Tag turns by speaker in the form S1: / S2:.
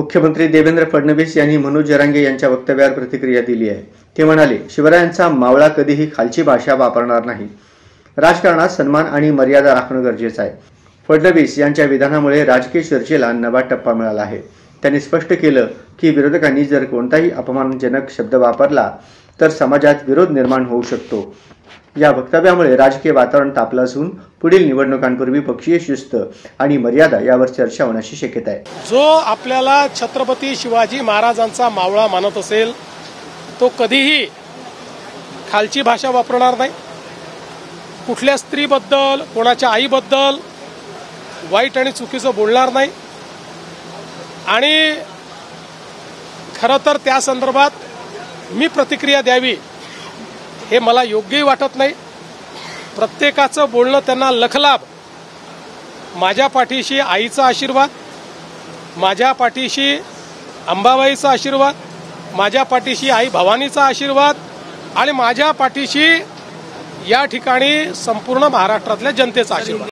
S1: मुख्यमंत्री देवेंद्र फडणवीस यांनी मनोज जरांगे यांच्या वक्तव्यावर प्रतिक्रिया दिली आहे। ते म्हणाले, शिवरायांचा मावळा कधीही खालची भाषा वापरणार नाही। राजकारणात सन्मान आणि मर्यादा राखणे गरजेचे आहे। फडणवीस यांच्या विधानामुळे राजकीय चर्चेला नवा टप्पा मिळाला आहे। त्यांनी स्पष्ट केलं की विरोधकांनी जर कोणताही अपमानजनक शब्द वापरला तर समाजात विरोध निर्माण होऊ शकतो। या वक्तव्यामुळे राजकीय वातावरण तापलं असून पुढील निवडणुकांपूर्वी पक्षीय शिस्त आणि मर्यादा यावर चर्चा होण्याची शक्यता आहे।
S2: जो आपल्याला छत्रपती शिवाजी महाराजांचा मावळा मानत असेल तो कधीही खालची भाषा वापरणार नाही। कुठल्या स्त्रीबद्दल, कोणाच्या आईबद्दल वाईट आणि चुकीचं बोलणार नाही। आणि खरं तर त्या संदर्भात मी प्रतिक्रिया द्यावी हे मला योग्यही वाटत नाही। प्रत्येकाचं बोलणं त्यांना लखलाभ। माझ्या पाठीशी आईचा आशीर्वाद, माझ्या पाठीशी अंबाबाईचा आशीर्वाद, माझ्या पाठीशी आई भवानीचा आशीर्वाद आणि माझ्या पाठीशी या ठिकाणी संपूर्ण महाराष्ट्रातल्या जनतेचा आशीर्वाद।